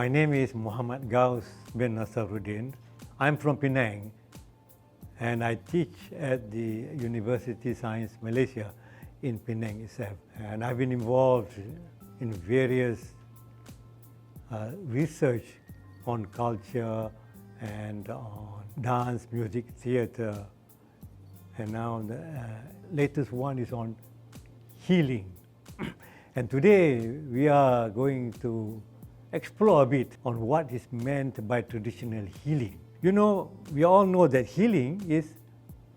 My name is Mohamed Ghouse bin Nasuruddin. I'm from Penang and I teach at the Universiti Sains, Malaysia in Penang itself. And I've been involved in various research on culture and on dance, music, theatre. And now the latest one is on healing. And today we are going to explore a bit on what is meant by traditional healing. You know, we all know that healing is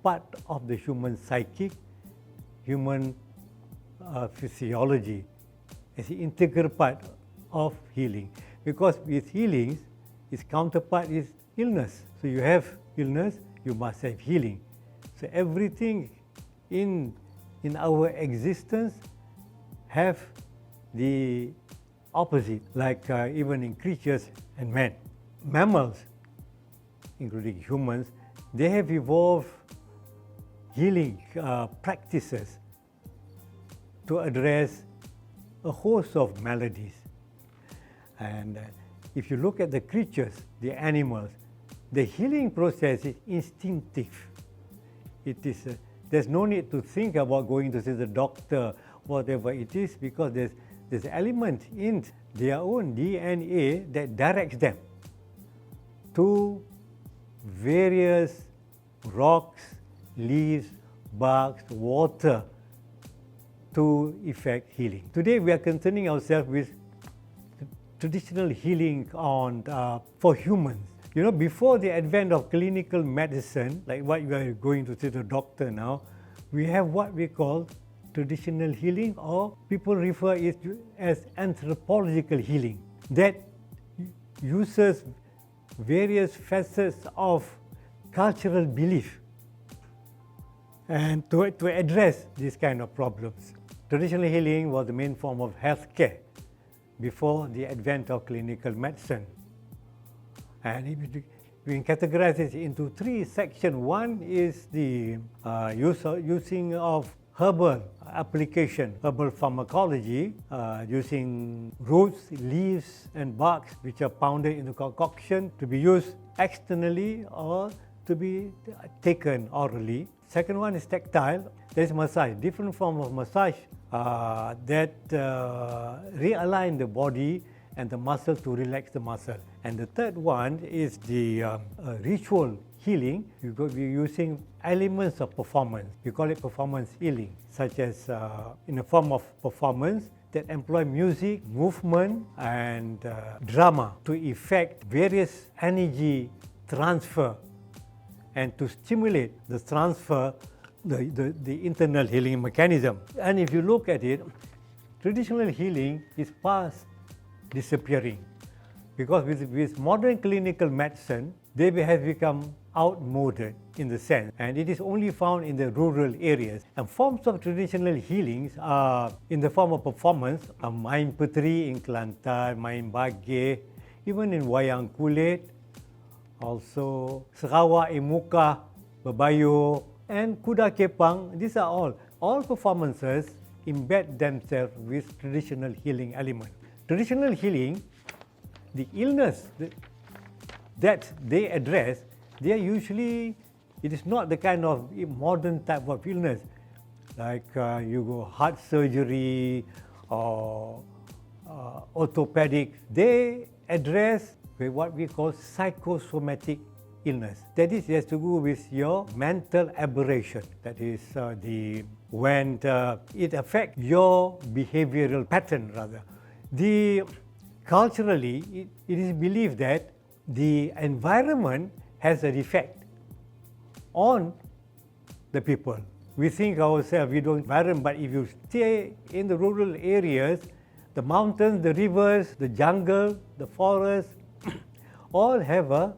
part of the human psychic, human physiology, as an integral part of healing. Because with healing, its counterpart is illness. So you have illness, you must have healing. So everything in our existence have the opposite, like even in creatures and men. Mammals, including humans, they have evolved healing practices to address a host of maladies. And if you look at the creatures, the animals, the healing process is instinctive. It is, there's no need to think about going to see the doctor, whatever it is, because there's an element in their own DNA that directs them to various rocks, leaves, barks, water to effect healing. Today we are concerning ourselves with traditional healing for humans. You know, before the advent of clinical medicine, like what you are going to see the doctor now, we have what we call traditional healing, or people refer it as anthropological healing, that uses various facets of cultural belief and to address these kind of problems. Traditional healing was the main form of healthcare before the advent of clinical medicine. And we can categorize it into three sections. One is the using of herbal application, herbal pharmacology, using roots, leaves and barks which are pounded into concoction to be used externally or to be taken orally. Second one is tactile. There is massage, different form of massage that realign the body and the muscle to relax the muscle. And the third one is the ritual healing. We're using elements of performance. We call it performance healing, such as in the form of performance that employ music, movement, and drama to effect various energy transfer and to stimulate the transfer, the internal healing mechanism. And if you look at it, traditional healing is fast disappearing because with modern clinical medicine, they have become outmoded in the sense, and it is only found in the rural areas. And forms of traditional healings are in the form of performance, main petri in Kelantan, main bage, even in wayang kulit, also Sarawak Emuka, Babayo, and Kuda Kepang. These are all performances embed themselves with traditional healing element. Traditional healing, the illness that they address, they are usually, it is not the kind of modern type of illness like you go heart surgery or orthopedic. They address what we call psychosomatic illness. That is, it has to do with your mental aberration. That is when it affects your behavioral pattern rather. Culturally, it is believed that the environment has an effect on the people. We think ourselves, we don't environment, but if you stay in the rural areas, the mountains, the rivers, the jungle, the forest, all have a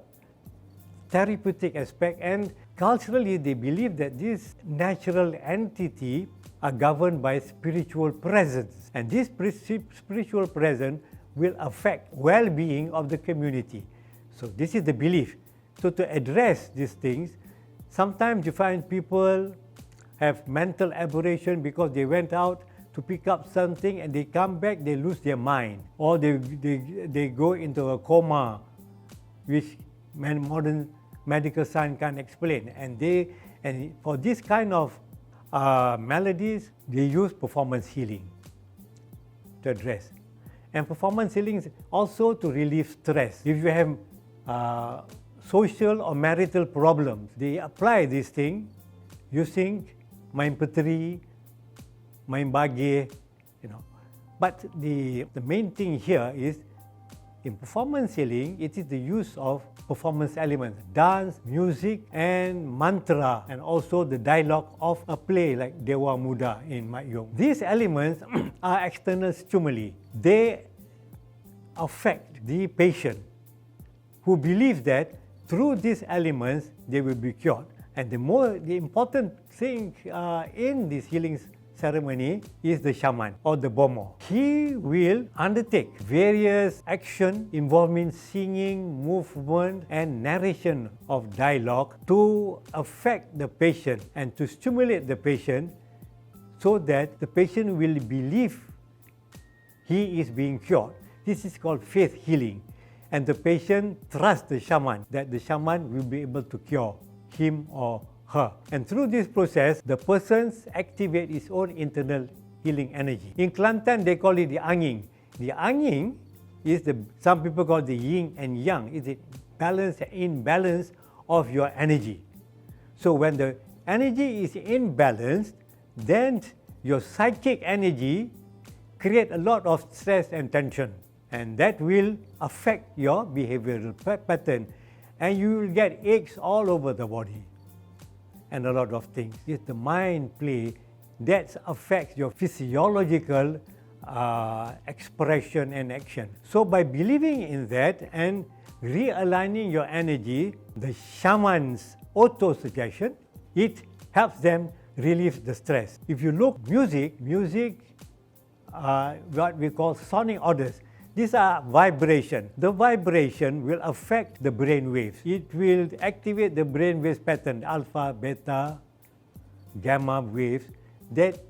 therapeutic aspect, and culturally they believe that this natural entity are governed by spiritual presence, and this spiritual presence will affect well-being of the community. So this is the belief. So to address these things, sometimes you find people have mental aberration because they went out to pick up something and they come back, they lose their mind, or they go into a coma, which modern medical science can't explain. And for this kind of maladies, they use performance healing to address. And performance healing is also to relieve stress. If you have social or marital problems, they apply this thing using YBhg, But the main thing here is, in performance healing, it is the use of performance elements, dance, music, and mantra, and also the dialogue of a play like Dewa Muda in Mat Yong. These elements are external stimuli. They affect the patient, who believes that through these elements they will be cured. And the important thing in this healing ceremony is the shaman or the bomo. He will undertake various actions involving singing, movement, and narration of dialogue to affect the patient and to stimulate the patient so that the patient will believe he is being cured. This is called faith healing. And the patient trusts the shaman that the shaman will be able to cure him or her. And through this process, the person activates his own internal healing energy. In Kelantan, they call it the Angin. The Angin is some people call it the yin and yang. It's the balance and imbalance of your energy. So when the energy is imbalanced, then your psychic energy creates a lot of stress and tension. And that will affect your behavioral pattern. And you will get aches all over the body. And a lot of things. It's the mind play that affects your physiological expression and action. So by believing in that and realigning your energy, the shaman's auto-suggestion, it helps them relieve the stress. If you look music, what we call sonic orders, these are vibration. The vibration will affect the brain waves. It will activate the brain waves pattern, alpha, beta, gamma waves, that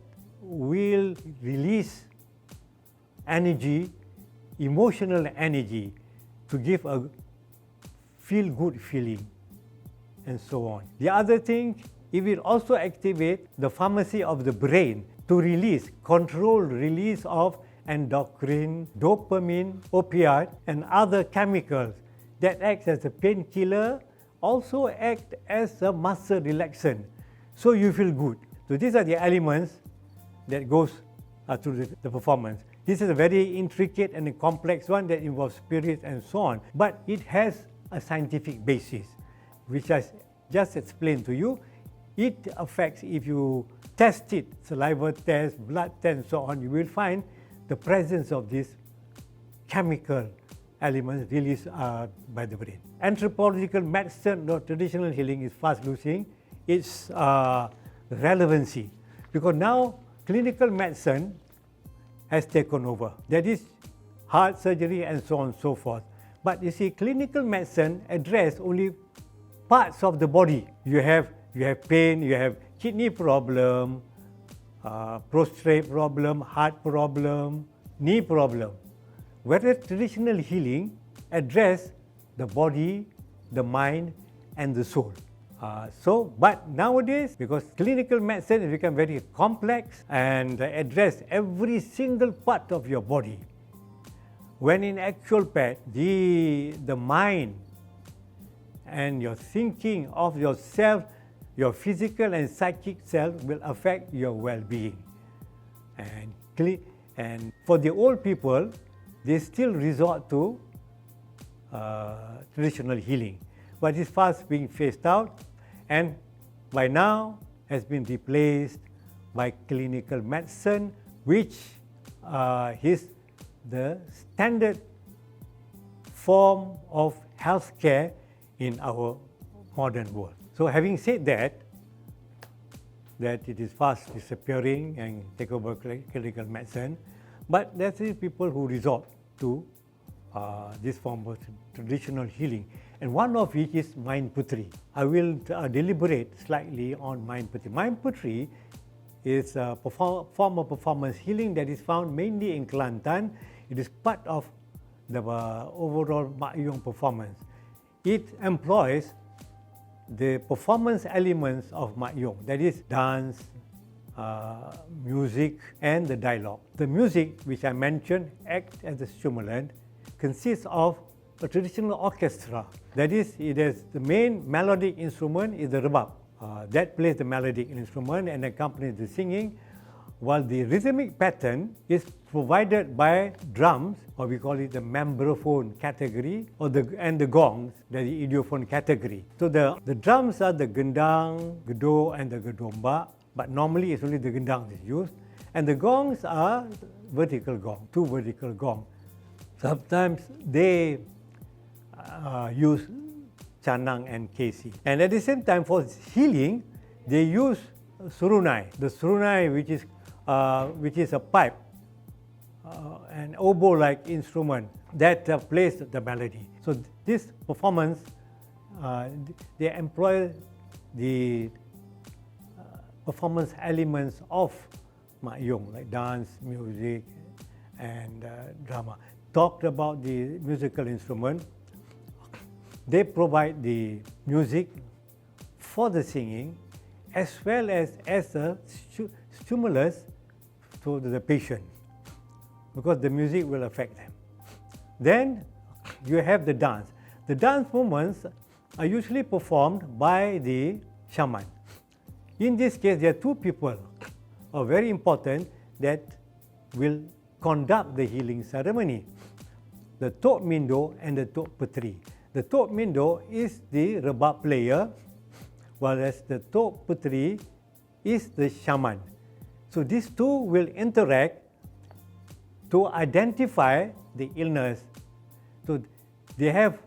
will release energy, emotional energy, to give a feel-good feeling, and so on. The other thing, it will also activate the pharmacy of the brain to controlled release of endocrine, dopamine, opioid, and other chemicals that act as a painkiller, also act as a muscle relaxant. So you feel good. So these are the elements that goes through the performance. This is a very intricate and a complex one that involves spirits and so on, but it has a scientific basis, which I just explained to you. It affects, if you test it, saliva test, blood test, and so on, you will find the presence of these chemical elements released by the brain. Anthropological medicine or traditional healing is fast losing its relevancy, because now clinical medicine has taken over. That is heart surgery and so on and so forth. But you see, clinical medicine address only parts of the body. You have pain, you have kidney problem, prostate problem, heart problem, knee problem. Whereas traditional healing address the body, the mind, and the soul. But nowadays, because clinical medicine has become very complex and address every single part of your body, when in actual fact, the mind and your thinking of yourself, your physical and psychic self will affect your well-being. And for the old people, they still resort to traditional healing, but it's fast being phased out, and by now has been replaced by clinical medicine, which is the standard form of healthcare in our modern world. So having said that it is fast disappearing and take over clinical medicine, but there are people who resort to this form of traditional healing, and one of which is Mind Putri. I will deliberate slightly on Mind Putri. Mind Putri is a form of performance healing that is found mainly in Kelantan. It is part of the overall Mak performance. It employs the performance elements of Mak, that is dance, music and the dialogue. The music, which I mentioned, acts as a stimulant, consists of a traditional orchestra. That is, it is the main melodic instrument is the rebab. That plays the melodic instrument and accompanies the singing, while the rhythmic pattern is provided by drums, or we call it the membraphone category, and the gongs, the idiophone category. So the drums are the gendang, gedor and the gedombak, but normally it's only the gendang is used. And the gongs are vertical gong, 2 vertical gong. Sometimes they use canang and kesi. And at the same time, for healing, they use surunai. The surunai, which is a pipe, an oboe-like instrument that plays the melody. So this performance, they employ the performance elements of Mak Yong, like dance, music, and drama. Talked about the musical instrument. They provide the music for the singing as well as a stimulus to the patient, because the music will affect them. Then you have the dance. The dance movements are usually performed by the shaman. In this case, there are 2 people are very important that will conduct the healing ceremony: the Tok Mindo and the Tok Puteri. The Tok Mindo is the rebab player, whereas the Tok Puteri is the shaman. So these 2 will interact to identify the illness. So they have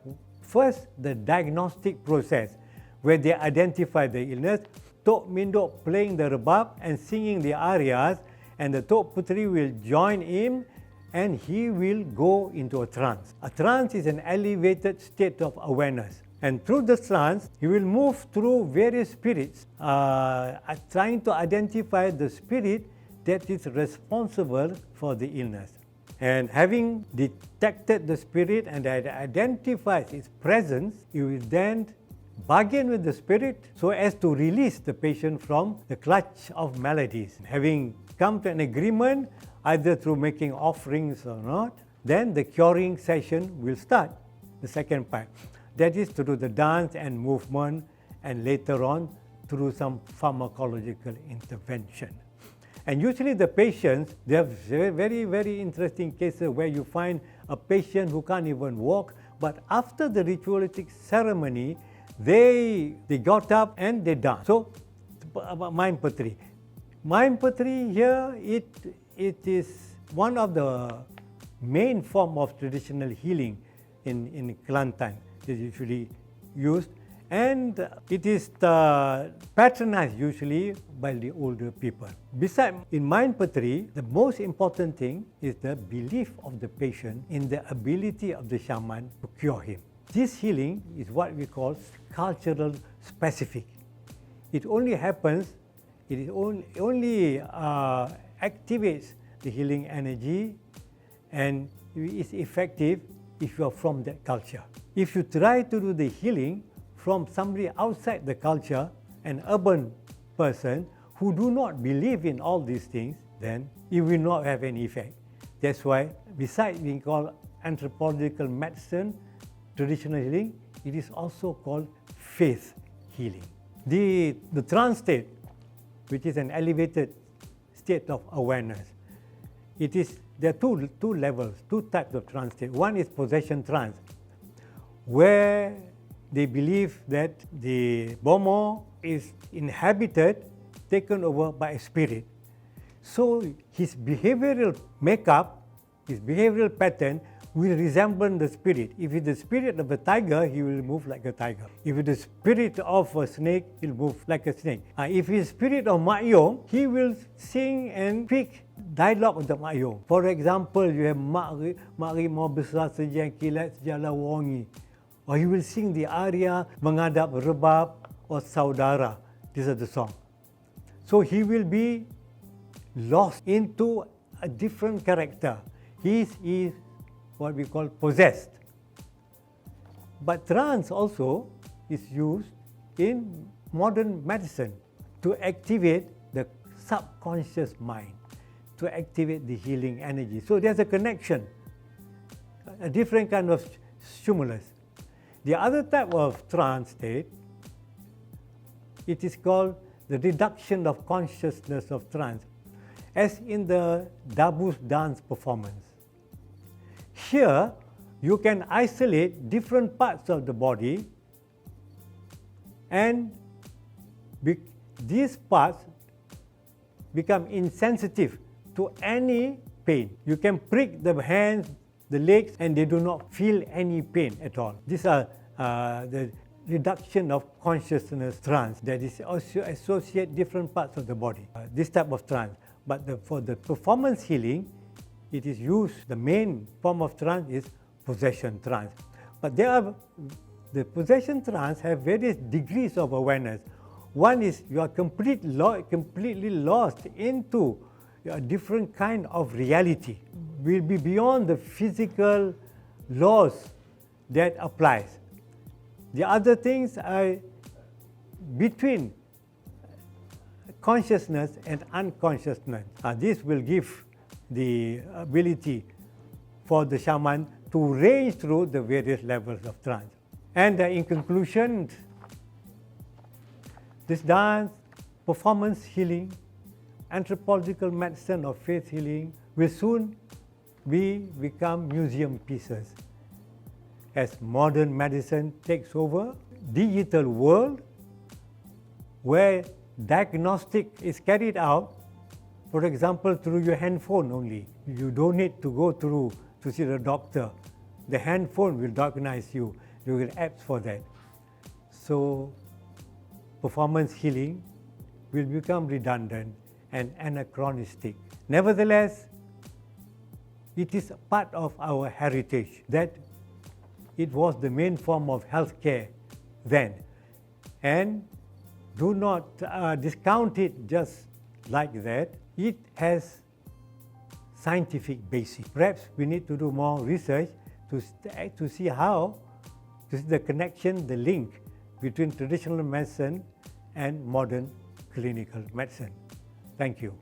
first the diagnostic process where they identify the illness. Tok Mindo playing the rebab and singing the arias, and the Tok Puteri will join in and he will go into a trance. A trance is an elevated state of awareness. And through the trance, he will move through various spirits, trying to identify the spirit that is responsible for the illness. And having detected the spirit and identifies its presence, he will then bargain with the spirit so as to release the patient from the clutch of maladies. Having come to an agreement, either through making offerings or not, then the curing session will start, the second part. That is through the dance and movement, and later on through some pharmacological intervention. And usually the patients, they have very, very interesting cases where you find a patient who can't even walk, but after the ritualistic ceremony, they got up and they danced. So, about Mind Puteri. Mind Puteri here, it is one of the main form of traditional healing in Kelantan. It is usually used, and it is patronized usually by the older people. Besides, in Mind Puteri, the most important thing is the belief of the patient in the ability of the shaman to cure him. This healing is what we call cultural specific. It only happens, it only activates the healing energy, and is effective if you are from that culture. If you try to do the healing from somebody outside the culture, an urban person who do not believe in all these things, then it will not have any effect. That's why, besides being called anthropological medicine, traditional healing, it is also called faith healing. The trance state, which is an elevated state of awareness, there are two levels, 2 types of trance state. One is possession trance, where they believe that the Bomo is inhabited, taken over by a spirit. So his behavioral makeup, his behavioral pattern will resemble the spirit. If it's the spirit of a tiger, he will move like a tiger. If it's the spirit of a snake, he'll move like a snake. If it's the spirit of Mak Yong, he will sing and speak dialogue with the Mak Yong. For example, you have Mak Rimau besar sejang kilat sejala wangi. Or he will sing the aria Menghadap Rebab or Saudara. These are the songs. So he will be lost into a different character. He is what we call possessed. But trance also is used in modern medicine to activate the subconscious mind, to activate the healing energy. So there's a connection, a different kind of stimulus. The other type of trance state, it is called the reduction of consciousness of trance, as in the Dabus dance performance. Here, you can isolate different parts of the body, and these parts become insensitive to any pain. You can prick the hands, the legs, and they do not feel any pain at all. These are the reduction of consciousness trance that is also associate different parts of the body. This type of trance. But for the performance healing, it is used, the main form of trance is possession trance. But the possession trance have various degrees of awareness. One is you are completely lost into a different kind of reality. Will be beyond the physical laws that applies. The other things are between consciousness and unconsciousness. This will give the ability for the shaman to range through the various levels of trance. And in conclusion, this dance, performance healing, anthropological medicine or faith healing will soon become museum pieces. As modern medicine takes over digital world where diagnostic is carried out, for example, through your handphone only. You don't need to go through to see the doctor. The handphone will diagnose you. You will apps for that. So performance healing will become redundant and anachronistic. Nevertheless, it is a part of our heritage that it was the main form of healthcare then. And do not discount it just like that. It has scientific basis. Perhaps we need to do more research to see how, to see the connection, the link between traditional medicine and modern clinical medicine. Thank you.